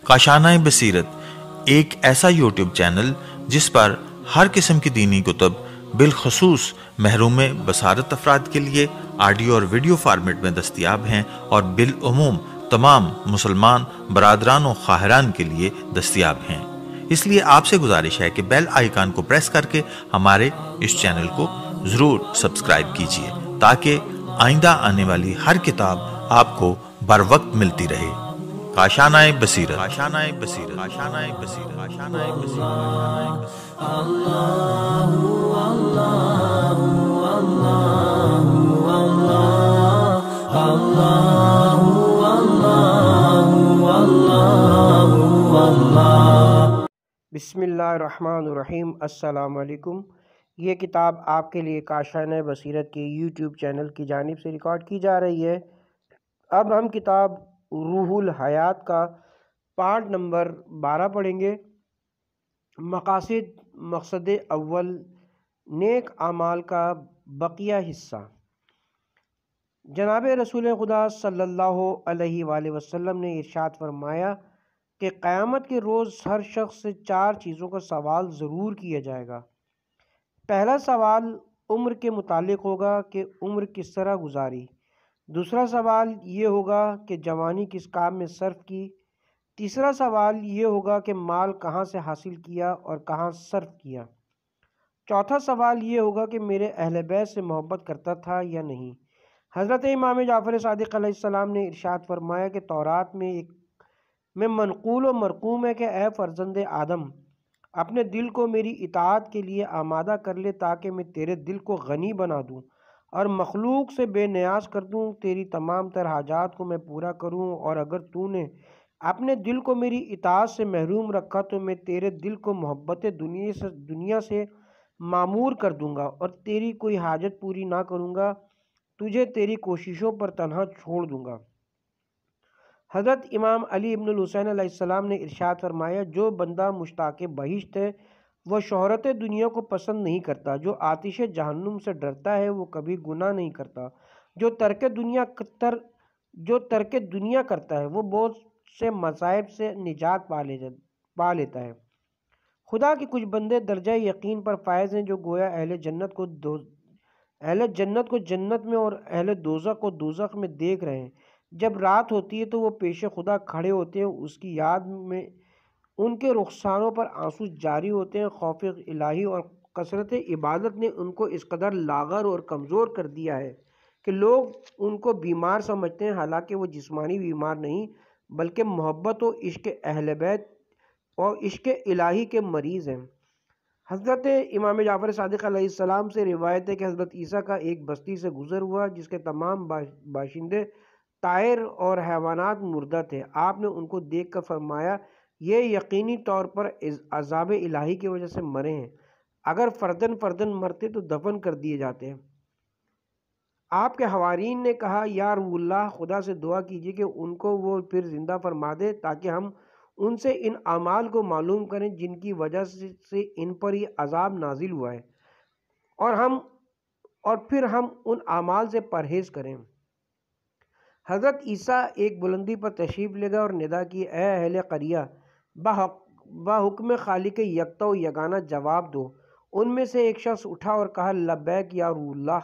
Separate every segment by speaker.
Speaker 1: کاشانہ بصیرت ایک ایسا یوٹیوب چینل جس پر ہر قسم کی دینی کتب بالخصوص محروم بصارت افراد کے لیے آڈیو اور ویڈیو فارمیٹ میں دستیاب ہیں اور بالعموم تمام مسلمان برادران و خواہران کے لیے دستیاب ہیں۔ اس لیے آپ سے گزارش ہے کہ بیل آئیکن کو پریس کر کے ہمارے اس چینل کو ضرور سبسکرائب کیجیے تاکہ آئندہ آنے والی ہر کتاب آپ کو بر وقت ملتی رہے۔ کاشانہ بصیرت، کاشانہ بصیرت، کاشانہ بصیرت، کاشانہ بصیرت۔
Speaker 2: بسم اللہ الرحمن الرحیم۔ السلام علیکم۔ یہ کتاب آپ کے لیے کاشانہ بصیرت کے یوٹیوب چینل کی جانب سے ریکارڈ کی جا رہی ہے۔ اب ہم کتاب روح الحیات کا پارٹ نمبر 12 پڑھیں گے۔ مقصد اول، نیک اعمال کا بقیہ حصہ۔ جناب رسول خدا صلی اللہ علیہ وآلہ وسلم نے ارشاد فرمایا کہ قیامت کے روز ہر شخص سے 4 چیزوں کا سوال ضرور کیا جائے گا۔ پہلا سوال عمر کے متعلق ہوگا کہ عمر کس طرح گزاری۔ دوسرا سوال یہ ہوگا کہ جوانی کس کام میں صرف کی۔ تیسرا سوال یہ ہوگا کہ مال کہاں سے حاصل کیا اور کہاں صرف کیا۔ چوتھا سوال یہ ہوگا کہ میرے اہل بیت سے محبت کرتا تھا یا نہیں۔ حضرت امام جعفر صادق علیہ السلام نے ارشاد فرمایا کہ تورات میں منقول و مرقوم ہے کہ اے فرزند آدم، اپنے دل کو میری اطاعت کے لیے آمادہ کر لے تاکہ میں تیرے دل کو غنی بنا دوں اور مخلوق سے بے نیاز کر دوں، تیری تمام تر حاجات کو میں پورا کروں، اور اگر تو نے اپنے دل کو میری اطاعت سے محروم رکھا تو میں تیرے دل کو محبت دنیا سے معمور کر دوں گا اور تیری کوئی حاجت پوری نہ کروں گا، تجھے تیری کوششوں پر تنہا چھوڑ دوں گا۔ حضرت امام علی ابن الحسین علیہ السلام نے ارشاد فرمایا، جو بندہ مشتاق بہشت ہے وہ شہرت دنیا کو پسند نہیں کرتا، جو آتش جہنم سے ڈرتا ہے وہ کبھی گناہ نہیں کرتا، جو ترک دنیا کرتا ہے وہ بہت سے مصائب سے نجات پا لیتا ہے۔ خدا کے کچھ بندے درجہ یقین پر فائز ہیں جو گویا اہل جنت کو جنت میں اور اہل دوزخ کو دوزخ میں دیکھ رہے ہیں۔ جب رات ہوتی ہے تو وہ پیش خدا کھڑے ہوتے ہیں، اس کی یاد میں ان کے رخساروں پر آنسو جاری ہوتے ہیں۔ خوف الہی اور کثرت عبادت نے ان کو اس قدر لاغر اور کمزور کر دیا ہے کہ لوگ ان کو بیمار سمجھتے ہیں، حالانکہ وہ جسمانی بیمار نہیں بلکہ محبت و عشق اہل بیت اور عشق الہی کے مریض ہیں۔ حضرت امام جعفر صادق علیہ السلام سے روایت ہے کہ حضرت عیسیٰ کا ایک بستی سے گزر ہوا جس کے تمام باشندے طائر اور حیوانات مردہ تھے۔ آپ نے ان کو دیکھ کر فرمایا، یہ یقینی طور پر عذاب الہی کی وجہ سے مرے ہیں، اگر فردن فردن مرتے تو دفن کر دیے جاتے ہیں۔ آپ کے حوارین نے کہا، یا روح اللہ، خدا سے دعا کیجیے کہ ان کو وہ پھر زندہ فرما دے تاکہ ہم ان سے ان اعمال کو معلوم کریں جن کی وجہ سے ان پر یہ عذاب نازل ہوا ہے، اور پھر ہم ان اعمال سے پرہیز کریں۔ حضرت عیسیٰ ایک بلندی پر تشریف لے گئے اور ندا کی، اے اہل قریہ، بحکم خالق یکتا و یگانہ جواب دو۔ ان میں سے ایک شخص اٹھا اور کہا، لبیک یا روح اللہ۔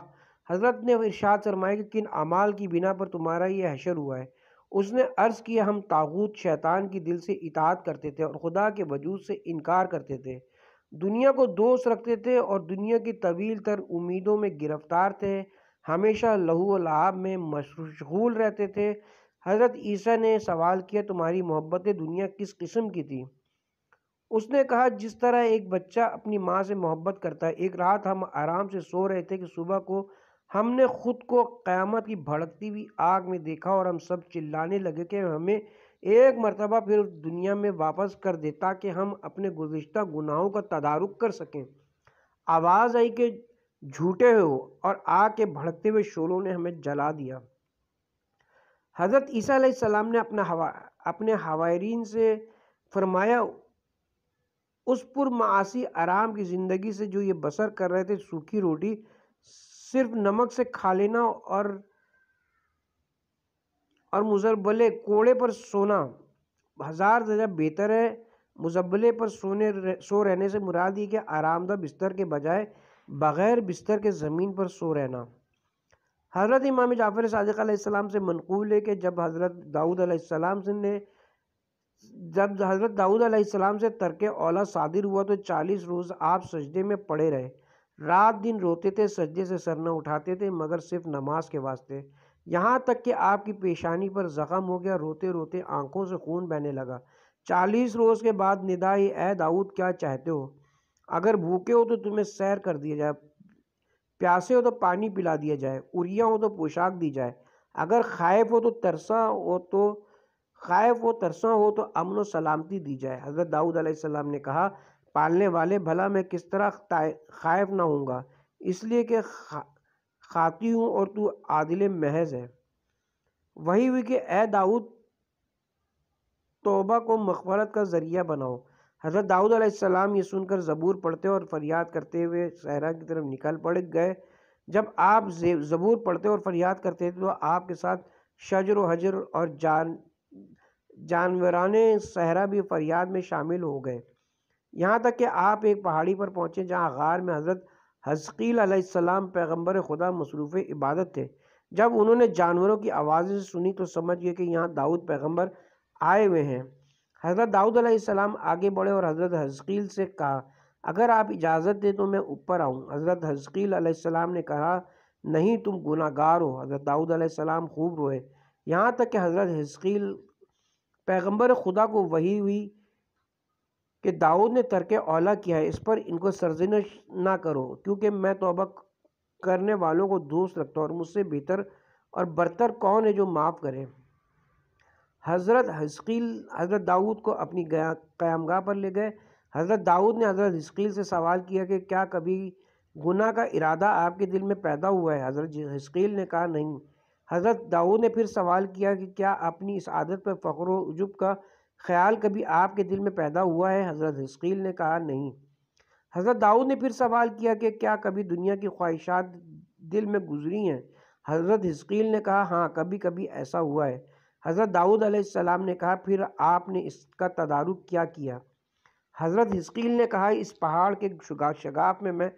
Speaker 2: حضرت نے ارشاد فرمایا کہ کن اعمال کی بنا پر تمہارا یہ حشر ہوا ہے؟ اس نے عرض کیا، ہم طاغوت شیطان کی دل سے اطاعت کرتے تھے اور خدا کے وجود سے انکار کرتے تھے، دنیا کو دوست رکھتے تھے اور دنیا کی طویل تر امیدوں میں گرفتار تھے، ہمیشہ لہو و لعب میں مشغول رہتے تھے۔ حضرت عیسیٰ نے سوال کیا، تمہاری محبت دنیا کس قسم کی تھی؟ اس نے کہا، جس طرح ایک بچہ اپنی ماں سے محبت کرتا ہے۔ ایک رات ہم آرام سے سو رہے تھے کہ صبح کو ہم نے خود کو قیامت کی بھڑکتی ہوئی آگ میں دیکھا اور ہم سب چلانے لگے کہ ہمیں ایک مرتبہ پھر دنیا میں واپس کر دے تاکہ ہم اپنے گزشتہ گناہوں کا تدارک کر سکیں۔ آواز آئی کہ جھوٹے ہو، اور آگ کے بھڑکتے ہوئے شعلوں نے ہمیں جلا دیا۔ حضرت عیسیٰ علیہ السلام نے اپنے حوارین سے فرمایا، اس پر معاصی آرام کی زندگی سے جو یہ بسر کر رہے تھے، سوکھی روٹی صرف نمک سے کھا لینا اور مزبلے کوڑے پر سونا 1000 درجہ بہتر ہے۔ مزبلے پر سو رہنے سے مراد یہ کہ آرام دہ بستر کے بجائے بغیر بستر کے زمین پر سو رہنا۔ حضرت امام جعفر صادق علیہ السلام سے منقول ہے کہ جب حضرت داؤد علیہ السلام سے ترک اولا صادر ہوا تو 40 روز آپ سجدے میں پڑے رہے، رات دن روتے تھے، سجدے سے سر نہ اٹھاتے تھے مگر صرف نماز کے واسطے، یہاں تک کہ آپ کی پیشانی پر زخم ہو گیا، روتے روتے آنکھوں سے خون بہنے لگا۔ 40 روز کے بعد ندائی، اے داؤد کیا چاہتے ہو؟ اگر بھوکے ہو تو تمہیں سیر کر دیا جائے، پیاسے ہو تو پانی پلا دیا جائے، عریاں ہو تو پوشاک دی جائے، اگر خائف ہو ترساں ہو تو امن و سلامتی دی جائے۔ حضرت داؤد علیہ السلام نے کہا، پالنے والے بھلا میں کس طرح خائف نہ ہوں گا، اس لیے کہ خاطی ہوں اور تو عادل محض ہے۔ وہی ہوئی کہ اے داؤد توبہ کو مغفرت کا ذریعہ بناؤ۔ حضرت داؤد علیہ السلام یہ سن کر زبور پڑھتے اور فریاد کرتے ہوئے صحرا کی طرف نکل پڑ گئے۔ جب آپ زبور پڑھتے اور فریاد کرتے تھے تو آپ کے ساتھ شجر و حجر اور جانوران صحرا بھی فریاد میں شامل ہو گئے، یہاں تک کہ آپ ایک پہاڑی پر پہنچے جہاں غار میں حضرت حزقیل علیہ السلام پیغمبر خدا مصروف عبادت تھے۔ جب انہوں نے جانوروں کی آوازیں سنی تو سمجھ گئے کہ یہاں داؤد پیغمبر آئے ہوئے ہیں۔ حضرت داؤد علیہ السلام آگے بڑھے اور حضرت حزقیل سے کہا، اگر آپ اجازت دیں تو میں اوپر آؤں؟ حضرت حزقیل علیہ السلام نے کہا، نہیں، تم گناہ گار ہو۔ حضرت داؤد علیہ السلام خوب روئے، یہاں تک کہ حضرت حزقیل پیغمبر خدا کو وحی ہوئی کہ داؤد نے ترک اولا کیا ہے، اس پر ان کو سرزنش نہ کرو، کیونکہ میں توبہ کرنے والوں کو دوست رکھتا ہوں اور مجھ سے بہتر اور برتر کون ہے جو معاف کرے۔ حضرت حزقیل حضرت داؤد کو اپنی قیامگاہ پر لے گئے۔ حضرت داؤد نے حضرت حزقیل سے سوال کیا کہ کیا کبھی گناہ کا ارادہ آپ کے دل میں پیدا ہوا ہے؟ حضرت حزقیل نے کہا، نہیں۔ حضرت داؤد نے پھر سوال کیا کہ کیا اپنی اس عادت پر فخر و عجب کا خیال کبھی آپ کے دل میں پیدا ہوا ہے؟ حضرت حزقیل نے کہا، نہیں۔ حضرت داؤد نے پھر سوال کیا کہ کیا کبھی دنیا کی خواہشات دل میں گزری ہیں؟ حضرت حزقیل نے کہا، ہاں، کبھی کبھی ایسا ہوا ہے۔ حضرت داؤد علیہ السلام نے کہا، پھر آپ نے اس کا تدارک کیا کیا؟ حضرت حزقیل نے کہا، اس پہاڑ کے شگاف میں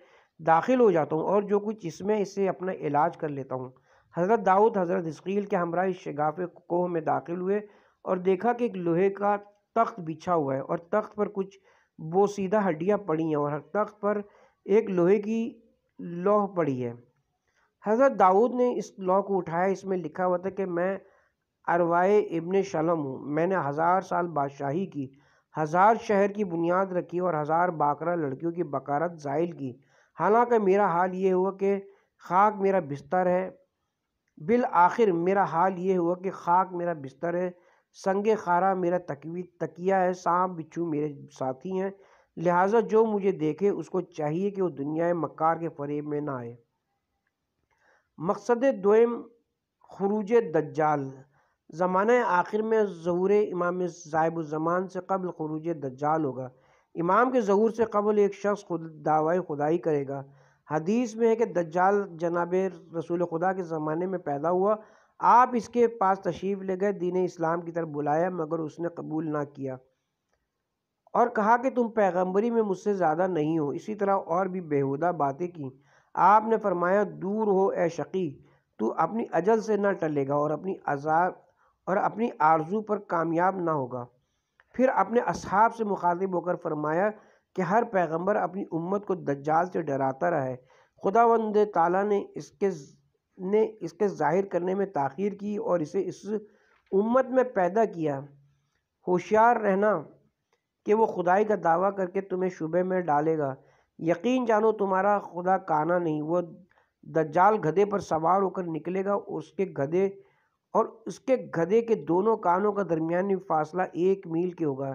Speaker 2: داخل ہو جاتا ہوں اور جو کچھ اس میں اسے اپنا علاج کر لیتا ہوں۔ حضرت داؤد حضرت حزقیل کے ہمراہ اس شگاف کوہ میں داخل ہوئے اور دیکھا کہ ایک لوہے کا تخت بچھا ہوا ہے اور تخت پر کچھ بوسیدہ ہڈیاں پڑی ہیں اور ہر تخت پر ایک لوہے کی لوح پڑی ہے۔ حضرت داؤد نے اس لوح کو اٹھایا، اس میں لکھا ہوا تھا کہ میں اروائے ابن شلم ہوں، میں نے 1000 سال بادشاہی کی، 1000 شہر کی بنیاد رکھی اور 1000 باکرہ لڑکیوں کی بکارت زائل کی، حالانکہ میرا حال یہ ہوا کہ خاک میرا بستر ہے، بالآخر میرا حال یہ ہوا کہ خاک میرا بستر ہے، سنگ خارا میرا تکیہ ہے، سانپ بچھو میرے ساتھی ہیں، لہٰذا جو مجھے دیکھے اس کو چاہیے کہ وہ دنیا مکار کے فریب میں نہ آئے۔ مقصد دوم، خروج دجال۔ زمانہ آخر میں ظہور امام صاحب الزمان سے قبل خروج دجال ہوگا۔ امام کے ظہور سے قبل ایک شخص دعوی خدائی کرے گا۔ حدیث میں ہے کہ دجال جناب رسول خدا کے زمانے میں پیدا ہوا، آپ اس کے پاس تشریف لے گئے، دین اسلام کی طرف بلایا مگر اس نے قبول نہ کیا اور کہا کہ تم پیغمبری میں مجھ سے زیادہ نہیں ہو، اسی طرح اور بھی بیہودہ باتیں کی۔ آپ نے فرمایا، دور ہو اے شقی، تو اپنی اجل سے نہ ٹلے گا اور اپنی آرزو پر کامیاب نہ ہوگا۔ پھر اپنے اصحاب سے مخاطب ہو کر فرمایا کہ ہر پیغمبر اپنی امت کو دجال سے ڈراتا رہا ہے، خداوند تعالیٰ نے اس کے ظاہر کرنے میں تاخیر کی اور اسے اس امت میں پیدا کیا۔ ہوشیار رہنا کہ وہ خدائی کا دعویٰ کر کے تمہیں شبہ میں ڈالے گا، یقین جانو تمہارا خدا کانا نہیں، وہ دجال گدھے پر سوار ہو کر نکلے گا، اس کے گدھے کے دونوں کانوں کا درمیانی فاصلہ 1 میل کے ہوگا،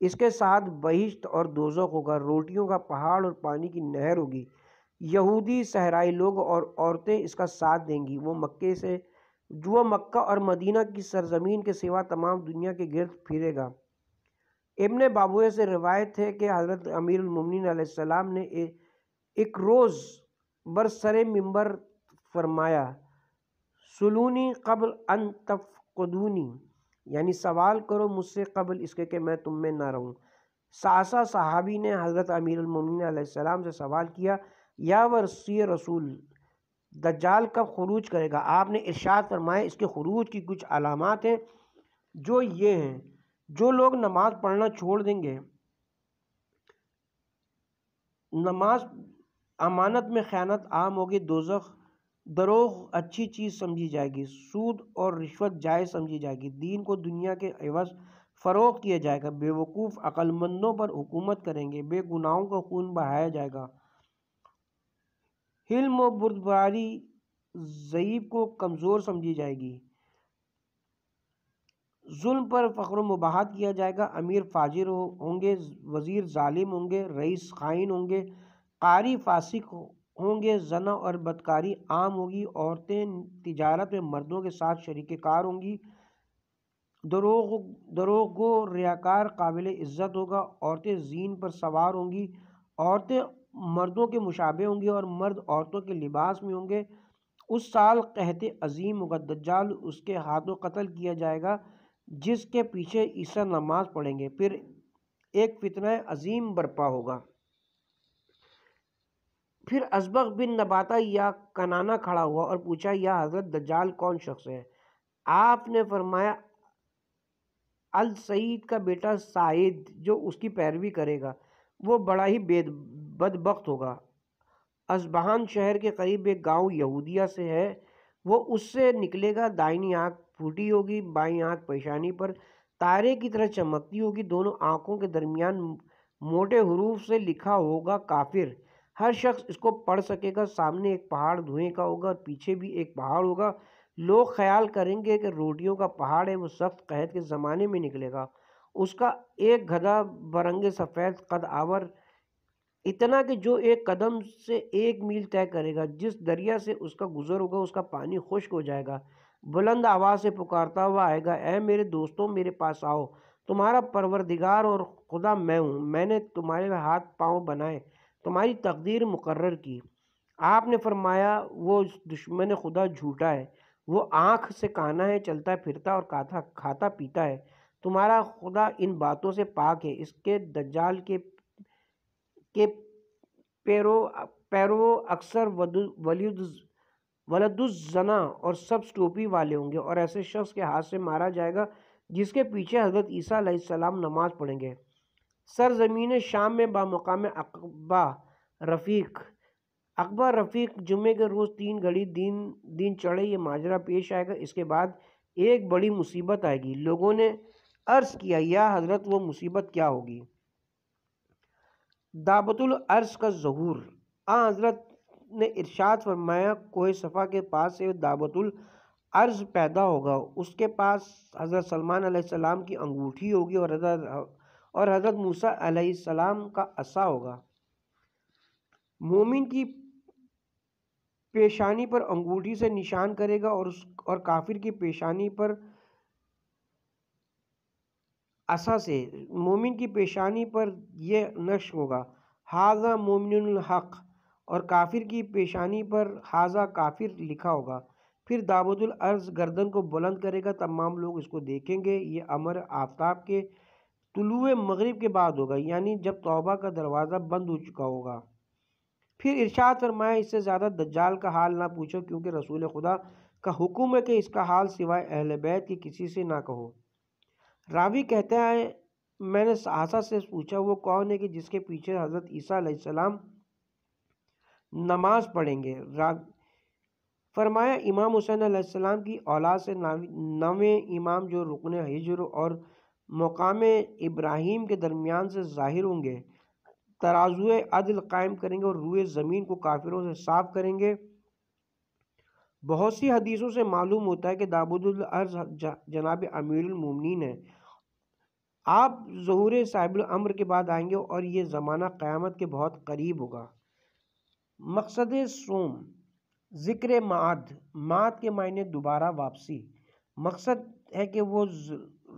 Speaker 2: اس کے ساتھ بہشت اور دوزخ ہوگا، روٹیوں کا پہاڑ اور پانی کی نہر ہوگی، یہودی صحرائی لوگ اور عورتیں اس کا ساتھ دیں گی، وہ مکہ اور مدینہ کی سرزمین کے سوا تمام دنیا کے گرد پھرے گا۔ ابن بابویہ سے روایت ہے کہ حضرت امیر المومنین علیہ السلام نے ایک روز برسر منبر فرمایا سلونی قبل ان تفقدونی، یعنی سوال کرو مجھ سے قبل اس کے کہ میں تم میں نہ رہوں۔ ساسا صحابی نے حضرت امیر المومنین علیہ السلام سے سوال کیا یا ورثی رسول، دجال کب خروج کرے گا؟ آپ نے ارشاد فرمایا اس کے خروج کی کچھ علامات ہیں جو یہ ہیں: جو لوگ نماز پڑھنا چھوڑ دیں گے، نماز امانت میں خیانت عام ہوگی، دوزخ دروغ اچھی چیز سمجھی جائے گی، سود اور رشوت جائز سمجھی جائے گی، دین کو دنیا کے عوض فروغ کیا جائے گا، بے وقوف عقل مندوں پر حکومت کریں گے، بے گناہوں کا خون بہایا جائے گا، حلم و بردباری ضعیف کو کمزور سمجھی جائے گی، ظلم پر فخر و مباحت کیا جائے گا، امیر فاجر ہوں گے، وزیر ظالم ہوں گے، رئیس خائن ہوں گے، قاری فاسق ہوں گے، زنا اور بدکاری عام ہوگی، عورتیں تجارت میں مردوں کے ساتھ شریک کار ہوں گی، دروغ گو ریاکار قابل عزت ہوگا، عورتیں زین پر سوار ہوں گی، عورتیں مردوں کے مشابہ ہوں گی اور مرد عورتوں کے لباس میں ہوں گے۔ اس سال قحط عظیم ہوگا، دجال اس کے ہاتھوں قتل کیا جائے گا جس کے پیچھے عیسیٰ نماز پڑھیں گے، پھر ایک فتنہ عظیم برپا ہوگا۔ پھر اسبغ بن نباتہ یا کنانا کھڑا ہوا اور پوچھا یا حضرت دجال کون شخص ہے؟ آپ نے فرمایا السعید کا بیٹا سعید جو اس کی پیروی کرے گا، وہ بڑا ہی بدبخت ہوگا۔ اصبہان شہر کے قریب ایک گاؤں یہودیہ سے ہے، وہ اس سے نکلے گا، دائنی آنکھ پھوٹی ہوگی، بائیں آنکھ پیشانی پر تارے کی طرح چمکتی ہوگی، دونوں آنکھوں کے درمیان موٹے حروف سے لکھا ہوگا کافر۔ ہر شخص اس کو پڑھ سکے گا۔ سامنے ایک پہاڑ دھوئیں کا ہوگا اور پیچھے بھی ایک پہاڑ ہوگا۔ لوگ خیال کریں گے کہ روٹیوں کا پہاڑ ہے، وہ سخت قحط کے زمانے میں نکلے گا۔ اس کا ایک گدھا برنگ سفید قد آور، اتنا کہ جو ایک قدم سے 1 میل طے کرے گا، جس دریا سے اس کا گزر ہوگا اس کا پانی خشک ہو جائے گا، بلند آواز سے پکارتا ہوا آئے گا، اے میرے دوستوں میرے پاس آؤ، تمہارا پروردگار اور خدا میں ہوں، میں نے تمہارے ہاتھ پاؤں بنائے، تمہاری تقدیر مقرر کی۔ آپ نے فرمایا وہ دشمن خدا جھوٹا ہے، وہ آنکھ سے کانا ہے، چلتا پھرتا اور کھاتا پیتا ہے، تمہارا خدا ان باتوں سے پاک ہے۔ اس کے دجال کے پیرو اکثر ولد الزنا اور سبز ٹوپی والے ہوں گے، اور ایسے شخص کے ہاتھ سے مارا جائے گا جس کے پیچھے حضرت عیسیٰ علیہ السلام نماز پڑھیں گے۔ سرزمین شام میں بامقام عقبہ رفیق جمعے کے روز 3 گھڑی دین چڑھے یہ ماجرا پیش آئے گا۔ اس کے بعد ایک بڑی مصیبت آئے گی۔ لوگوں نے عرض کیا یا حضرت وہ مصیبت کیا ہوگی؟ دعوت العرض کا ظہور۔ حضرت نے ارشاد فرمایا کوہ صفا کے پاس سے دعوت العرض پیدا ہوگا، اس کے پاس حضرت سلمان علیہ السلام کی انگوٹھی ہوگی اور حضرت موسیٰ علیہ السلام کا عصا ہوگا۔ مومن کی پیشانی پر انگوٹھی سے نشان کرے گا اور کافر کی پیشانی پر عصا سے۔ مومن کی پیشانی پر یہ نقش ہوگا ھذا مومن الحق، اور کافر کی پیشانی پر ھذا کافر لکھا ہوگا۔ پھر دعوت العرض گردن کو بلند کرے گا، تمام لوگ اس کو دیکھیں گے۔ یہ امر آفتاب کے طلوع مغرب کے بعد ہوگا، یعنی جب توبہ کا دروازہ بند ہو چکا ہوگا۔ پھر ارشاد فرمایا اس سے زیادہ دجال کا حال نہ پوچھو، کیونکہ رسول خدا کا حکم ہے کہ اس کا حال سوائے اہل بیت کے کسی سے نہ کہو۔ راوی کہتا ہے میں نے صحابہ سے پوچھا وہ کون ہے کہ جس کے پیچھے حضرت عیسیٰ علیہ السلام نماز پڑھیں گے؟ فرمایا امام حسین علیہ السلام کی اولاد سے 9ویں امام جو رکن ہجر اور مقام ابراہیم کے درمیان سے ظاہر ہوں گے، ترازوئے عدل قائم کریں گے اور روئے زمین کو کافروں سے صاف کریں گے۔ بہت سی حدیثوں سے معلوم ہوتا ہے کہ دعوت العرض جناب امیر المومنین ہے۔ آپ ظہور صاحب الامر کے بعد آئیں گے اور یہ زمانہ قیامت کے بہت قریب ہوگا۔ مقصد صوم، ذکر معاد کے معنی دوبارہ واپسی۔ مقصد ہے کہ وہ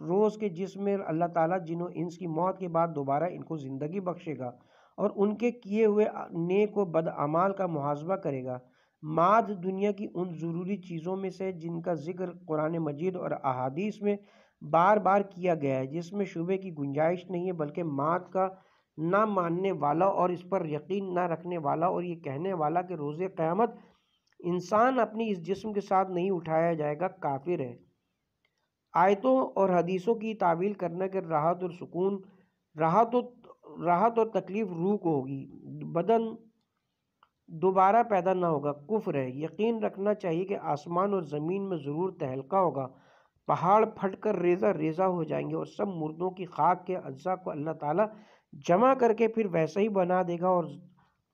Speaker 2: روز کے جس میں اللہ تعالیٰ جن و انس کی موت کے بعد دوبارہ ان کو زندگی بخشے گا اور ان کے کیے ہوئے نیک و بد اعمال کا محاسبہ کرے گا۔ ماد دنیا کی ان ضروری چیزوں میں سے جن کا ذکر قرآن مجید اور احادیث میں بار بار کیا گیا ہے، جس میں شبے کی گنجائش نہیں ہے، بلکہ ماد کا نہ ماننے والا اور اس پر یقین نہ رکھنے والا اور یہ کہنے والا کہ روز قیامت انسان اپنی اس جسم کے ساتھ نہیں اٹھایا جائے گا، کافر ہے۔ آیتوں اور حدیثوں کی تعویل کرنا کہ راحت اور سکون، راحت اور تکلیف روح کو ہوگی، بدن دوبارہ پیدا نہ ہوگا، کفر ہے۔ یقین رکھنا چاہیے کہ آسمان اور زمین میں ضرور تہلکہ ہوگا، پہاڑ پھٹ کر ریزہ ریزہ ہو جائیں گے اور سب مردوں کی خاک کے اجزاء کو اللہ تعالیٰ جمع کر کے پھر ویسا ہی بنا دے گا،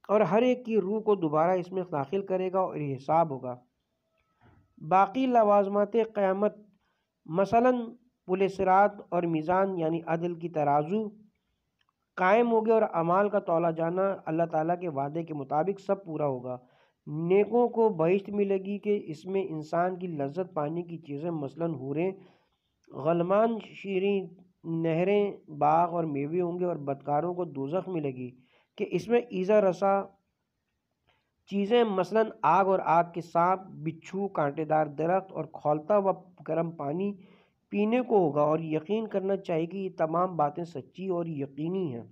Speaker 2: اور ہر ایک کی روح کو دوبارہ اس میں داخل کرے گا اور حساب ہوگا۔ باقی لوازمات قیامت مثلاً پل صراط اور میزان یعنی عدل کی ترازو قائم ہوگے اور اعمال کا تولا جانا اللہ تعالیٰ کے وعدے کے مطابق سب پورا ہوگا۔ نیکوں کو بہشت ملے گی کہ اس میں انسان کی لذت پانے کی چیزیں مثلاً حوریں، غلمان، شیریں نہریں، باغ اور میوے ہوں گے، اور بدکاروں کو دوزخ ملے گی کہ اس میں ایذا رسا چیزیں مثلاً آگ اور آگ کے سانپ، بچھو، کانٹے دار درخت اور کھولتا ہوا گرم پانی پینے کو ہوگا، اور یقین کرنا چاہیے کہ یہ تمام باتیں سچی اور یقینی ہیں۔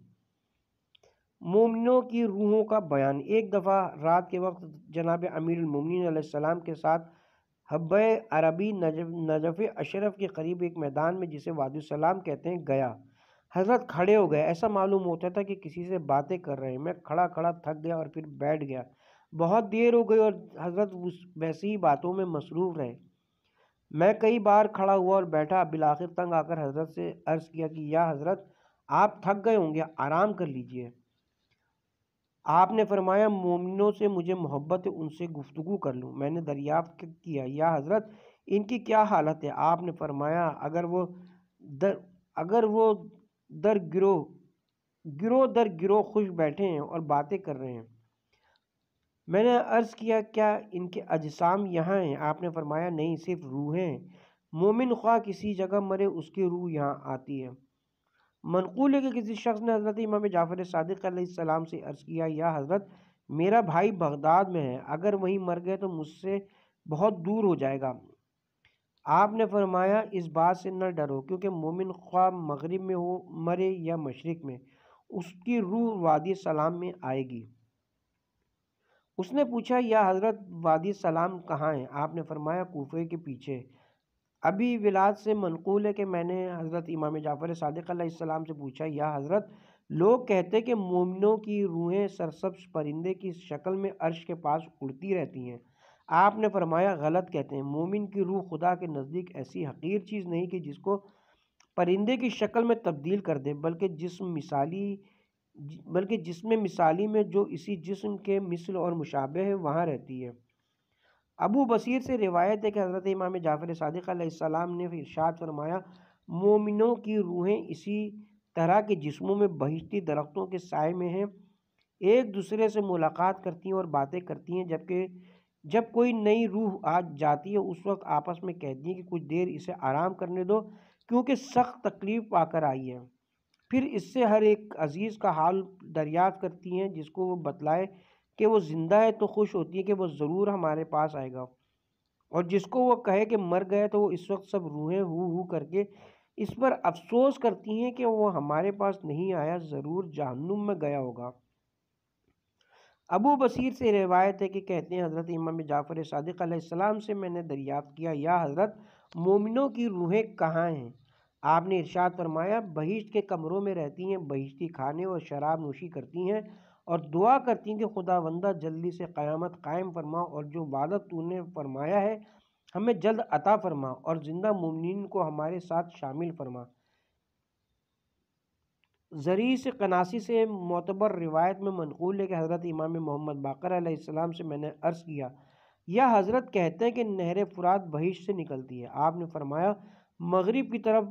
Speaker 2: مومنوں کی روحوں کا بیان۔ ایک دفعہ رات کے وقت جناب امیر المومنین علیہ السلام کے ساتھ حبہ عربی نجف اشرف کے قریب ایک میدان میں جسے وادی السلام کہتے ہیں گیا۔ حضرت کھڑے ہو گئے، ایسا معلوم ہوتا تھا کہ کسی سے باتیں کر رہے ہیں۔ میں کھڑا کھڑا تھک گیا اور پھر بیٹھ گیا۔ بہت دیر ہو گئی اور حضرت ویسی ہی باتوں میں مصروف رہے۔ میں کئی بار کھڑا ہوا اور بیٹھا، بالآخر تنگ آ کر حضرت سے عرض کیا کہ یا حضرت آپ تھک گئے ہوں گے، آرام کر لیجئے۔ آپ نے فرمایا مومنوں سے مجھے محبت ہے، ان سے گفتگو کر لوں۔ میں نے دریافت کیا یا حضرت ان کی کیا حالت ہے؟ آپ نے فرمایا اگر وہ در گروہ خوش بیٹھے ہیں اور باتیں کر رہے ہیں۔ میں نے عرض کیا کیا ان کے اجسام یہاں ہیں؟ آپ نے فرمایا نہیں، صرف روحیں ہیں۔ مومن خواہ کسی جگہ مرے اس کی روح یہاں آتی ہے۔ منقول ہے کہ کسی شخص نے حضرت امام جعفر صادق علیہ السلام سے عرض کیا یا حضرت میرا بھائی بغداد میں ہے، اگر وہیں مر گئے تو مجھ سے بہت دور ہو جائے گا۔ آپ نے فرمایا اس بات سے نہ ڈرو، کیونکہ مومن خواہ مغرب میں ہو مرے یا مشرق میں، اس کی روح وادی سلام میں آئے گی۔ اس نے پوچھا یا حضرت وادی سلام کہاں ہے؟ آپ نے فرمایا کوفے کے پیچھے۔ ابھی ولاد سے منقول ہے کہ میں نے حضرت امام جعفر صادق علیہ السلام سے پوچھا یا حضرت لوگ کہتے کہ مومنوں کی روحیں سرسبز پرندے کی شکل میں عرش کے پاس اڑتی رہتی ہیں۔ آپ نے فرمایا غلط کہتے ہیں، مومن کی روح خدا کے نزدیک ایسی حقیر چیز نہیں کہ جس کو پرندے کی شکل میں تبدیل کر دے، بلکہ جسم مثالی میں جو اسی جسم کے مثل اور مشابہ ہے وہاں رہتی ہے۔ ابو بصیر سے روایت ہے کہ حضرت امام جعفر صادق علیہ السلام نے ارشاد فرمایا مومنوں کی روحیں اسی طرح کے جسموں میں بہشتی درختوں کے سائے میں ہیں، ایک دوسرے سے ملاقات کرتی ہیں اور باتیں کرتی ہیں، جبکہ جب کوئی نئی روح آ جاتی ہے اس وقت آپس میں کہتی ہیں کہ کچھ دیر اسے آرام کرنے دو کیونکہ سخت تکلیف پا کر آئی ہے۔ پھر اس سے ہر ایک عزیز کا حال دریافت کرتی ہیں، جس کو وہ بتلائے کہ وہ زندہ ہے تو خوش ہوتی ہے کہ وہ ضرور ہمارے پاس آئے گا، اور جس کو وہ کہے کہ مر گئے تو وہ اس وقت سب روحیں ہو کر کے اس پر افسوس کرتی ہیں کہ وہ ہمارے پاس نہیں آیا، ضرور جہنم میں گیا ہوگا۔ ابو بصیر سے روایت ہے کہ کہتے ہیں حضرت امام جعفر صادق علیہ السلام سے میں نے دریافت کیا یا حضرت مومنوں کی روحیں کہاں ہیں؟ آپ نے ارشاد فرمایا بہشت کے کمروں میں رہتی ہیں، بہشتی کھانے اور شراب نوشی کرتی ہیں اور دعا کرتی ہیں کہ خداوندہ جلدی سے قیامت قائم فرما اور جو وعدہ تو نے فرمایا ہے ہمیں جلد عطا فرما اور زندہ مومنین کو ہمارے ساتھ شامل فرما۔ زری سے قناسی سے معتبر روایت میں منقول ہے کہ حضرت امام محمد باقر علیہ السلام سے میں نے عرض کیا یا حضرت کہتے ہیں کہ نہر فرات بہشت سے نکلتی ہے۔ آپ نے فرمایا مغرب کی طرف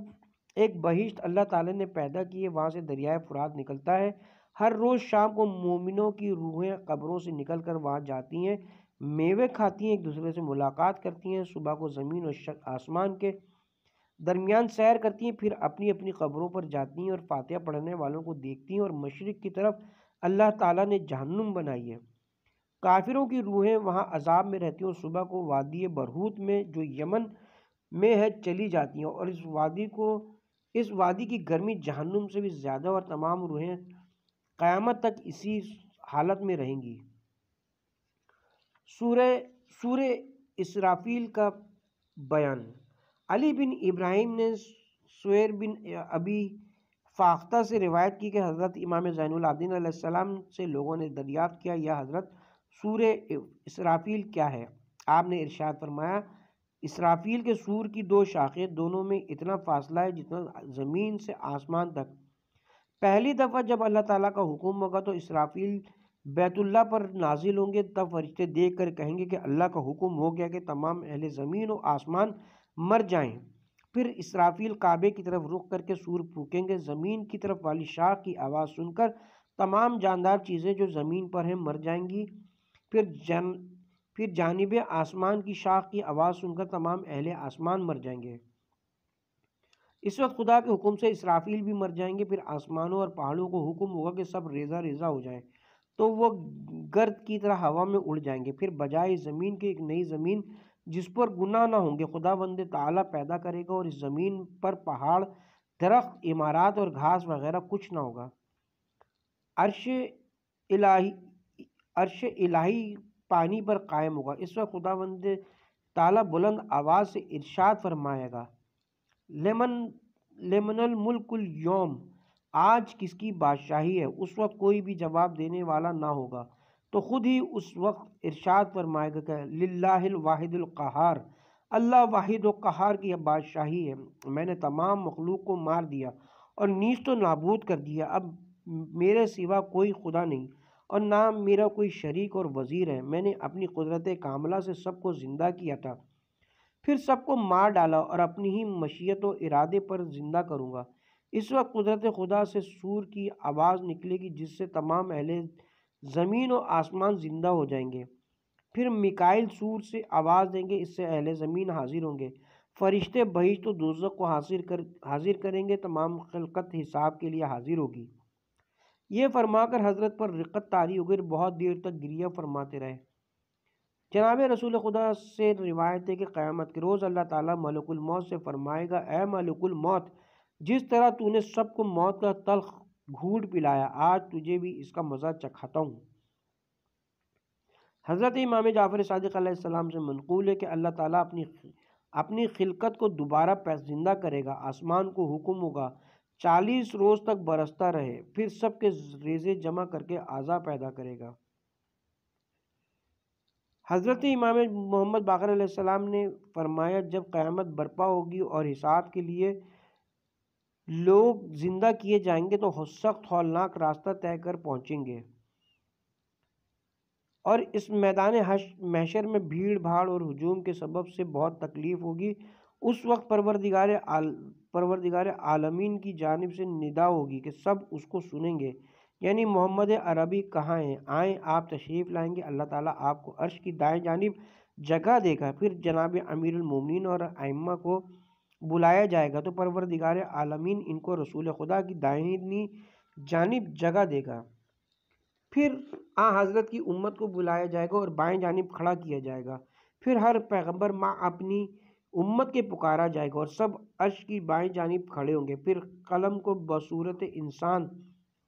Speaker 2: ایک بہشت اللہ تعالیٰ نے پیدا کی ہے، وہاں سے دریائے فرات نکلتا ہے۔ ہر روز شام کو مومنوں کی روحیں قبروں سے نکل کر وہاں جاتی ہیں، میوے کھاتی ہیں، ایک دوسرے سے ملاقات کرتی ہیں، صبح کو زمین اور آسمان کے درمیان سیر کرتی ہیں، پھر اپنی اپنی قبروں پر جاتی ہیں اور فاتحہ پڑھنے والوں کو دیکھتی ہیں، اور مشرق کی طرف اللہ تعالیٰ نے جہنم بنائی ہے، کافروں کی روحیں وہاں عذاب میں رہتی ہیں اور صبح کو وادی برہوت میں جو یمن میں ہے چلی جاتی ہیں، اور اس وادی کی گرمی جہنم سے بھی زیادہ، اور تمام روحیں قیامت تک اسی حالت میں رہیں گی۔ سورہ اسرافیل کا بیان۔ علی بن ابراہیم نے سویر بن ابی فاختہ سے روایت کی کہ حضرت امام زین العابدین علیہ السلام سے لوگوں نے دریافت کیا، یا حضرت سورہ اسرافیل کیا ہے؟ آپ نے ارشاد فرمایا، اسرافیل کے سور کی دو شاخیں، دونوں میں اتنا فاصلہ ہے جتنا زمین سے آسمان تک۔ پہلی دفعہ جب اللہ تعالیٰ کا حکم ہوگا تو اسرافیل بیت اللہ پر نازل ہوں گے، تب فرشتے دیکھ کر کہیں گے کہ اللہ کا حکم ہو گیا کہ تمام اہل زمین و آسمان مر جائیں۔ پھر اسرافیل کعبے کی طرف رخ کر کے سور پھونکیں گے، زمین کی طرف والی شاخ کی آواز سن کر تمام جاندار چیزیں جو زمین پر ہیں مر جائیں گی۔ پھر جانب آسمان کی شاخ کی آواز سن کر تمام اہل آسمان مر جائیں گے۔ اس وقت خدا کے حکم سے اسرافیل بھی مر جائیں گے۔ پھر آسمانوں اور پہاڑوں کو حکم ہوگا کہ سب ریزہ ریزہ ہو جائیں، تو وہ گرد کی طرح ہوا میں اڑ جائیں گے۔ پھر بجائے زمین کے ایک نئی زمین جس پر گناہ نہ ہوں گے خداوند تعالیٰ پیدا کرے گا، اور اس زمین پر پہاڑ، درخت، عمارات اور گھاس وغیرہ کچھ نہ ہوگا۔ عرش الہی پانی پر قائم ہوگا۔ اس وقت خداوند تعالیٰ بلند آواز سے ارشاد فرمائے گا، لمن الملک اليوم، آج کس کی بادشاہی ہے؟ اس وقت کوئی بھی جواب دینے والا نہ ہوگا، تو خود ہی اس وقت ارشاد فرمائے گا کہ للہ الواحد القہار، اللہ واحد و قہار کی بادشاہی ہے۔ میں نے تمام مخلوق کو مار دیا اور نیست و نابود کر دیا، اب میرے سوا کوئی خدا نہیں اور نہ میرا کوئی شریک اور وزیر ہے۔ میں نے اپنی قدرت کاملہ سے سب کو زندہ کیا تھا، پھر سب کو مار ڈالا اور اپنی ہی مشیت و ارادے پر زندہ کروں گا۔ اس وقت قدرت خدا سے سور کی آواز نکلے گی جس سے تمام اہل زمین و آسمان زندہ ہو جائیں گے۔ پھر میکائیل سور سے آواز دیں گے، اس سے اہل زمین حاضر ہوں گے۔ فرشتے بہشت و دوزخ کو حاضر کریں گے، تمام خلقت حساب کے لیے حاضر ہوگی۔ یہ فرما کر حضرت پر رقت طاری ہو گئی، بہت دیر تک گریہ فرماتے رہے۔ جناب رسول خدا سے روایت ہے کہ قیامت کے روز اللہ تعالیٰ ملک الموت سے فرمائے گا، اے ملک الموت، جس طرح تو نے سب کو موت کا تلخ گھونٹ پلایا، آج تجھے بھی اس کا مزہ چکھاتا ہوں۔ حضرت امام جعفر صادق علیہ السلام سے منقول ہے کہ اللہ تعالیٰ اپنی خلقت کو دوبارہ زندہ کرے گا۔ آسمان کو حکم ہوگا 40 روز تک برستا رہے، پھر سب کے ریزے جمع کر کے اعضا پیدا کرے گا۔ حضرت امام محمد باقر علیہ السلام نے فرمایا، جب قیامت برپا ہوگی اور حساب کے لیے لوگ زندہ کیے جائیں گے تو سخت ہولناک راستہ طے کر پہنچیں گے، اور اس میدان محشر میں بھیڑ بھاڑ اور ہجوم کے سبب سے بہت تکلیف ہوگی۔ اس وقت پروردگار عالمین کی جانب سے ندا ہوگی کہ سب اس کو سنیں گے، یعنی محمد عربی کہاں ہیں؟ آئیں، آپ تشریف لائیں گے، اللہ تعالیٰ آپ کو عرش کی دائیں جانب جگہ دے گا۔ پھر جناب امیر المومنین اور ائمہ کو بلایا جائے گا تو پروردگار عالمین ان کو رسول خدا کی دائیں جانب جگہ دے گا۔ پھر حضرت کی امت کو بلایا جائے گا اور بائیں جانب کھڑا کیا جائے گا۔ پھر ہر پیغمبر اپنی امت کے پکارا جائے گا اور سب عرش کی بائیں جانب کھڑے ہوں گے۔ پھر قلم کو بصورت انسان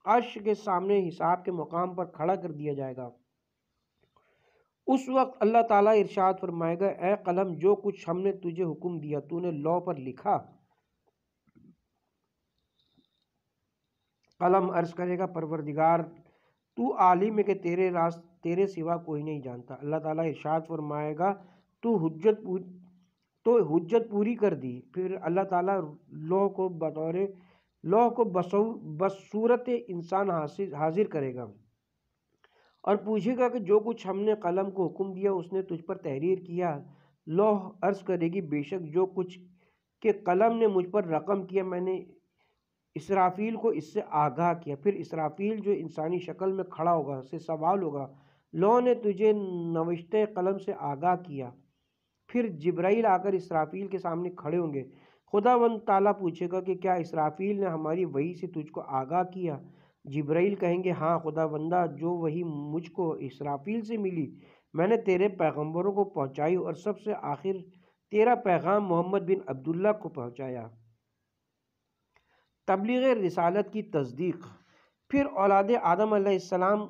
Speaker 2: عرش کے سامنے حساب کے مقام پر کھڑا کر دیا جائے گا۔ اس وقت اللہ تعالیٰ ارشاد فرمائے گا، اے قلم، جو کچھ ہم نے تجھے حکم دیا تو نے لوح پر لکھا؟ قلم عرض کرے گا، پروردگار، تو عالم ہے کہ تیرے سوا کوئی نہیں جانتا۔ اللہ تعالیٰ ارشاد فرمائے گا، تو حجت پوری کر دی۔ پھر اللہ تعالیٰ لوح کو بصورت انسان حاضر کرے گا اور پوچھے گا کہ جو کچھ ہم نے قلم کو حکم دیا اس نے تجھ پر تحریر کیا؟ لوح عرض کرے گی، بے شک جو کچھ کہ قلم نے مجھ پر رقم کیا میں نے اسرافیل کو اس سے آگاہ کیا۔ پھر اسرافیل جو انسانی شکل میں کھڑا ہوگا سے سوال ہوگا، لوح نے تجھے نوشتہ قلم سے آگاہ کیا؟ پھر جبرائیل آ کر اسرافیل کے سامنے کھڑے ہوں گے۔ خداوند تعالیٰ پوچھے گا کہ کیا اسرافیل نے ہماری وحی سے تجھ کو آگاہ کیا؟ جبرائیل کہیں گے ہاں خدا بندہ، جو وہی مجھ کو اسرافیل سے ملی میں نے تیرے پیغمبروں کو پہنچائی اور سب سے آخر تیرا پیغام محمد بن عبداللہ کو پہنچایا۔ تبلیغ رسالت کی تصدیق۔ پھر اولاد آدم علیہ السلام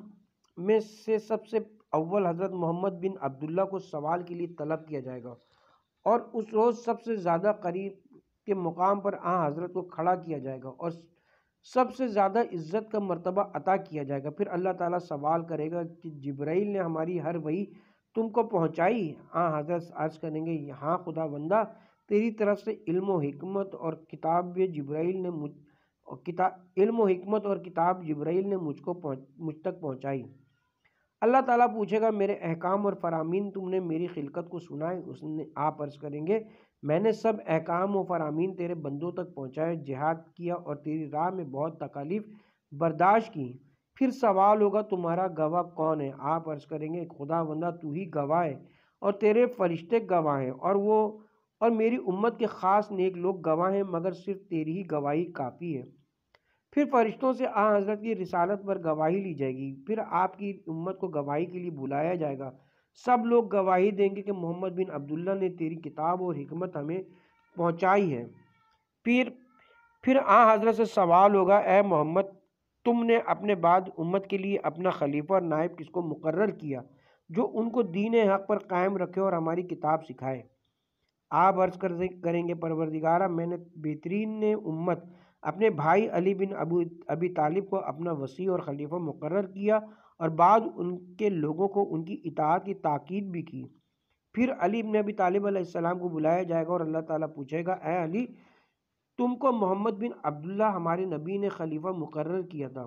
Speaker 2: میں سے سب سے اول حضرت محمد بن عبداللہ کو سوال کے لیے طلب کیا جائے گا، اور اس روز سب سے زیادہ قریب کے مقام پر حضرت کو کھڑا کیا جائے گا اور سب سے زیادہ عزت کا مرتبہ عطا کیا جائے گا۔ پھر اللہ تعالیٰ سوال کرے گا کہ جبرائیل نے ہماری ہر وحی تم کو پہنچائی؟ حضرت عرض کریں گے ہاں خدا بندہ، تیری طرف سے علم و حکمت اور کتاب جبرائیل نے مجھ تک پہنچائی۔ اللہ تعالیٰ پوچھے گا میرے احکام اور فرامین تم نے میری خلقت کو سنائے؟ آپ عرض کریں گے میں نے سب احکام و فرامین تیرے بندوں تک پہنچائے، جہاد کیا اور تیری راہ میں بہت تکالیف برداشت کی۔ پھر سوال ہوگا تمہارا گواہ کون ہے؟ آپ عرض کریں گے خدا بندہ تو ہی گواہ ہے اور تیرے فرشتے گواہ ہیں اور میری امت کے خاص نیک لوگ گواہ ہیں، مگر صرف تیری ہی گواہی کافی ہے۔ پھر فرشتوں سے حضرت کی رسالت پر گواہی لی جائے گی۔ پھر آپ کی امت کو گواہی کے لیے بلایا جائے گا۔ سب لوگ گواہی دیں گے کہ محمد بن عبداللہ نے تیری کتاب اور حکمت ہمیں پہنچائی ہے۔ پھر حضرت سے سوال ہوگا اے محمد، تم نے اپنے بعد امت کے لیے اپنا خلیفہ اور نائب کس کو مقرر کیا جو ان کو دین حق پر قائم رکھے اور ہماری کتاب سکھائے؟ آپ عرض کریں گے پروردگارہ، میں نے بہترین امت اپنے بھائی علی بن ابی طالب کو اپنا وصی اور خلیفہ مقرر کیا اور بعد ان کے لوگوں کو ان کی اطاعت کی تاکید بھی کی۔ پھر علی بن ابی طالب علیہ السلام کو بلایا جائے گا اور اللہ تعالیٰ پوچھے گا اے علی، تم کو محمد بن عبداللہ ہمارے نبی نے خلیفہ مقرر کیا تھا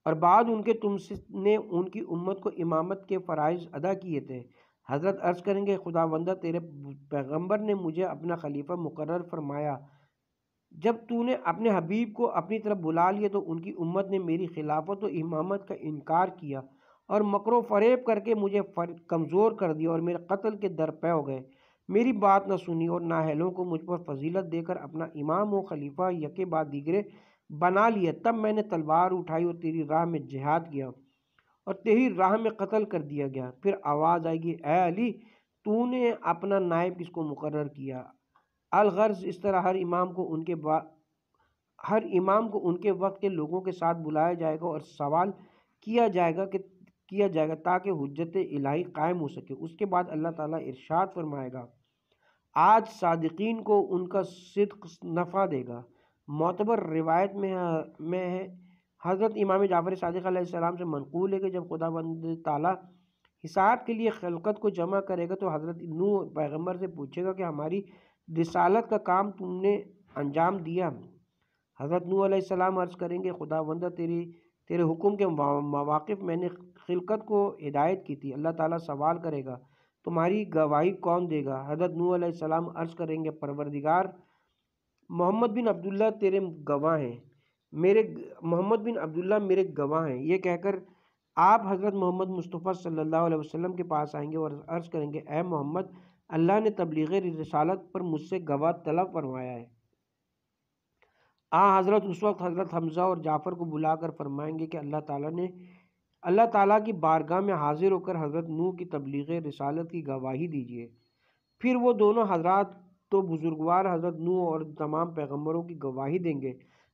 Speaker 2: اور بعد ان کے تم نے ان کی امت کو امامت کے فرائض ادا کیے تھے۔ حضرت عرض کریں گے خدا بندہ، تیرے پیغمبر نے مجھے اپنا خلیفہ مقرر فرمایا۔ جب تو نے اپنے حبیب کو اپنی طرف بلا لیا تو ان کی امت نے میری خلافت و امامت کا انکار کیا اور مکر و فریب کر کے مجھے کمزور کر دیا اور میرے قتل کے درپے ہو گئے، میری بات نہ سنی اور نااہلوں کو مجھ پر فضیلت دے کر اپنا امام و خلیفہ یکے بعد دیگرے بنا لیا۔ تب میں نے تلوار اٹھائی اور تیری راہ میں جہاد کیا اور تیری راہ میں قتل کر دیا گیا۔ پھر آواز آئے گی اے علی، تو نے اپنا نائب کس کو مقرر کیا؟ الغرض اس طرح ہر امام کو ان کے وقت کے لوگوں کے ساتھ بلایا جائے گا اور سوال کیا جائے گا تاکہ حجت الہی قائم ہو سکے۔ اس کے بعد اللہ تعالیٰ ارشاد فرمائے گا آج صادقین کو ان کا صدق نفع دے گا۔ معتبر روایت میں ہے حضرت امام جعفر صادق علیہ السلام سے منقول ہے کہ جب خدا بند تعالیٰ حساب کے لیے خلقت کو جمع کرے گا تو حضرت نوح پیغمبر سے پوچھے گا کہ ہماری رسالت کا کام تم نے انجام دیا؟ حضرت نوح علیہ السلام عرض کریں گے خدا بندہ، تیرے حکم کے مواقف میں نے خلقت کو ہدایت کی تھی۔ اللہ تعالیٰ سوال کرے گا تمہاری گواہی کون دے گا؟ حضرت نوح علیہ السلام عرض کریں گے پروردگار، محمد بن عبداللہ تیرے گواہ ہیں، محمد بن عبداللہ میرے گواہ ہیں۔ یہ کہہ کر آپ حضرت محمد مصطفیٰ صلی اللہ علیہ وسلم کے پاس آئیں گے اور عرض کریں گے اے محمد، اللہ نے تبلیغ رسالت پر مجھ سے گواہ طلب فرمایا ہے۔ حضرت اس وقت حضرت حمزہ اور جعفر کو بلا کر فرمائیں گے کہ اللہ تعالیٰ کی بارگاہ میں حاضر ہو کر حضرت نوح کی تبلیغ رسالت کی گواہی دیجیے۔ پھر وہ دونوں حضرات تو بزرگوار حضرت نوح اور تمام پیغمبروں کی گواہی دیں گے۔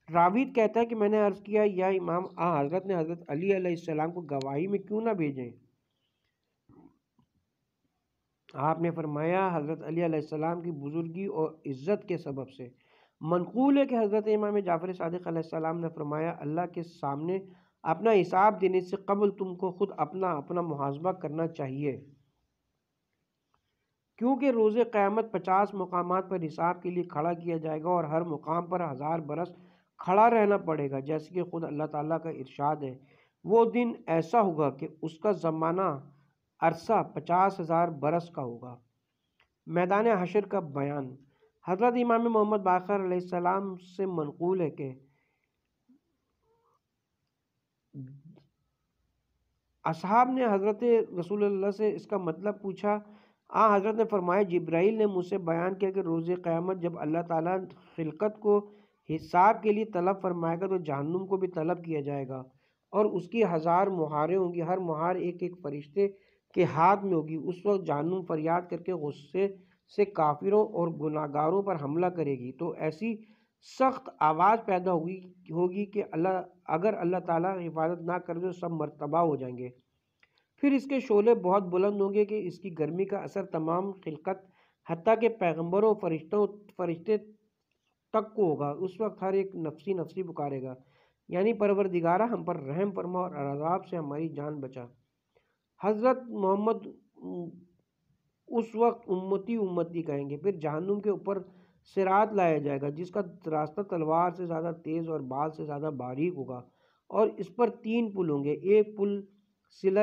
Speaker 2: راوی کہتا ہے کہ میں نے عرض کیا یا امام حضرت نے حضرت علی علیہ السلام کو گواہی میں کیوں نہ بھیجیں؟ آپ نے فرمایا حضرت علی علیہ السلام کی بزرگی اور عزت کے سبب سے۔ منقول ہے کہ حضرت امام جعفر صادق علیہ السلام نے فرمایا اللہ کے سامنے اپنا حساب دینے سے قبل تم کو خود اپنا محاسبہ کرنا چاہیے، کیونکہ روز قیامت 50 مقامات پر حساب کے لیے کھڑا کیا جائے گا اور ہر مقام پر 1000 برس کھڑا رہنا پڑے گا، جیسے کہ خود اللہ تعالیٰ کا ارشاد ہے وہ دن ایسا ہوگا کہ اس کا زمانہ عرصہ 50,000 برس کا ہوگا۔ میدان حشر کا بیان۔ حضرت امام محمد باقر علیہ السلام سے منقول ہے کہ اصحاب نے حضرت رسول اللہ سے اس کا مطلب پوچھا۔ حضرت نے فرمایا جبرائیل نے مجھ سے بیان کیا کہ روز قیامت جب اللہ تعالیٰ خلقت کو حساب کے لیے طلب فرمائے گا تو جہنم کو بھی طلب کیا جائے گا، اور اس کی 1000 مہاریں ہوں گی، ہر مہار ایک ایک فرشتے کے ہاتھ میں ہوگی۔ اس وقت جہنم فریاد کر کے غصے سے کافروں اور گناہگاروں پر حملہ کرے گی، تو ایسی سخت آواز پیدا ہوگی کہ اگر اللہ تعالیٰ حفاظت نہ کرے تو سب مرتبہ ہو جائیں گے۔ پھر اس کے شعلے بہت بلند ہوں گے کہ اس کی گرمی کا اثر تمام خلقت حتیٰ کہ پیغمبروں فرشتے تک کو ہوگا۔ اس وقت ہر ایک نفسی نفسی پکارے گا، یعنی پروردگارہ ہم پر رحم فرما اور عذاب سے ہماری جان بچا۔ حضرت محمد اس وقت امتی امتی کہیں گے۔ پھر جہنم کے اوپر صراط لایا جائے گا جس کا راستہ تلوار سے زیادہ تیز اور بال سے زیادہ باریک ہوگا، اور اس پر 3 پل ہوں گے۔ ایک پل صلہ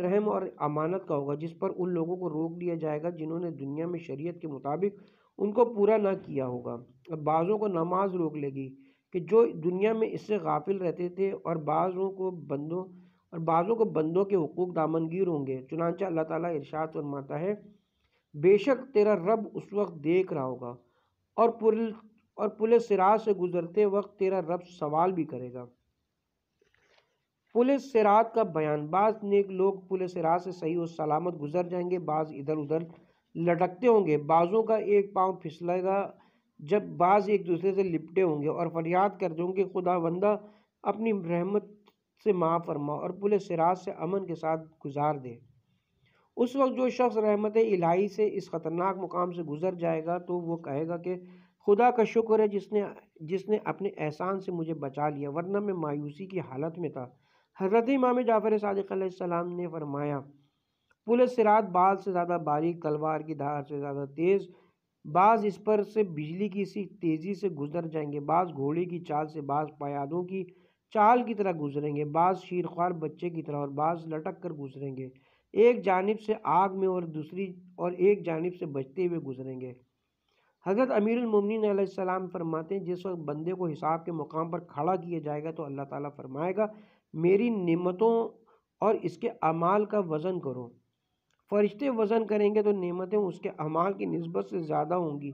Speaker 2: رحم اور امانت کا ہوگا، جس پر ان لوگوں کو روک لیا جائے گا جنہوں نے دنیا میں شریعت کے مطابق ان کو پورا نہ کیا ہوگا، اور بعضوں کو نماز روک لے گی کہ جو دنیا میں اس سے غافل رہتے تھے، اور بعضوں کو بندوں کے حقوق دامنگیر ہوں گے۔ چنانچہ اللہ تعالیٰ ارشاد فرماتا ہے، بے شک تیرا رب اس وقت دیکھ رہا ہوگا، اور پل صراط سے گزرتے وقت تیرا رب سوال بھی کرے گا۔ پل صراط کا بیان۔ بعض نیک لوگ پل صراط سے صحیح و سلامت گزر جائیں گے، بعض ادھر ادھر لٹکتے ہوں گے، بعضوں کا ایک پاؤں پھسلے گا، جب بعض ایک دوسرے سے لپٹے ہوں گے اور فریاد کرتے ہوں گے خدا بندہ اپنی رحمت سے معاف فرما اور پل صراط سے امن کے ساتھ گزار دے۔ اس وقت جو شخص رحمت الہی سے اس خطرناک مقام سے گزر جائے گا تو وہ کہے گا کہ خدا کا شکر ہے جس نے اپنے احسان سے مجھے بچا لیا، ورنہ میں مایوسی کی حالت میں تھا۔ حضرت امام جعفر صادق علیہ السلام نے فرمایا، پل صراط بال سے زیادہ باریک، تلوار کی دھار سے زیادہ تیز، بعض اس پر سے بجلی کی سی تیزی سے گزر جائیں گے، بعض گھوڑے کی چال سے، بعض پیادوں کی چال کی طرح گزریں گے، بعض شیرخوار بچے کی طرح، اور بعض لٹک کر گزریں گے، ایک جانب سے آگ میں اور ایک جانب سے بچتے ہوئے گزریں گے۔ حضرت امیر المومنین علیہ السلام فرماتے ہیں، جس وقت بندے کو حساب کے مقام پر کھڑا کیا جائے گا تو اللہ تعالیٰ فرمائے گا، میری نعمتوں اور اس کے اعمال کا وزن کرو۔ فرشتے وزن کریں گے تو نعمتیں اس کے اعمال کی نسبت سے زیادہ ہوں گی،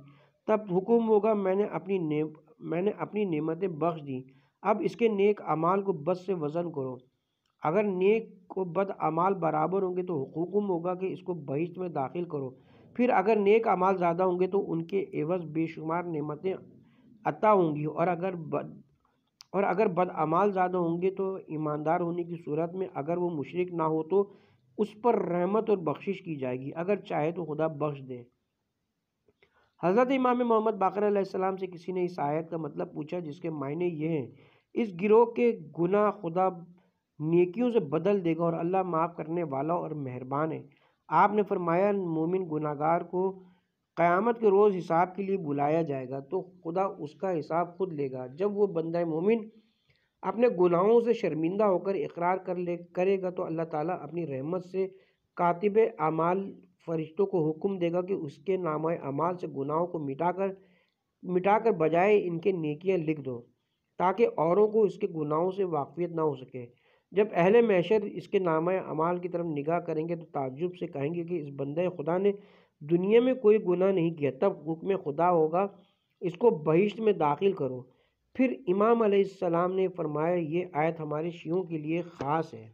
Speaker 2: تب حکم ہوگا، میں نے اپنی نعمتیں بخش دیں، اب اس کے نیک اعمال کو بد سے وزن کرو۔ اگر نیک و بد اعمال برابر ہوں گے تو حکم ہوگا کہ اس کو بہشت میں داخل کرو، پھر اگر نیک اعمال زیادہ ہوں گے تو ان کے عوض بے شمار نعمتیں عطا ہوں گی، اور اگر بد اعمال زیادہ ہوں گے تو ایماندار ہونے کی صورت میں اگر وہ مشرک نہ ہو تو اس پر رحمت اور بخشش کی جائے گی، اگر چاہے تو خدا بخش دے۔ حضرت امام محمد باقر علیہ السلام سے کسی نے اس آیت کا مطلب پوچھا جس کے معنی یہ ہیں، اس گروہ کے گناہ خدا نیکیوں سے بدل دے گا اور اللہ معاف کرنے والا اور مہربان ہے۔ آپ نے فرمایا، مومن گناہگار کو قیامت کے روز حساب کے لیے بلایا جائے گا تو خدا اس کا حساب خود لے گا۔ جب وہ بندہ مومن اپنے گناہوں سے شرمندہ ہو کر اقرار کرے گا تو اللہ تعالیٰ اپنی رحمت سے کاتب اعمال فرشتوں کو حکم دے گا کہ اس کے نامہ اعمال سے گناہوں کو مٹا کر بجائے ان کے نیکیاں لکھ دو، تاکہ اوروں کو اس کے گناہوں سے واقفیت نہ ہو سکے۔ جب اہل محشر اس کے نامہ اعمال کی طرف نگاہ کریں گے تو تعجب سے کہیں گے کہ اس بندے خدا نے دنیا میں کوئی گناہ نہیں کیا، تب حکم خدا ہوگا، اس کو بہشت میں داخل کرو۔ پھر امام علیہ السلام نے فرمایا، یہ آیت ہمارے شیعوں کے لیے خاص ہے۔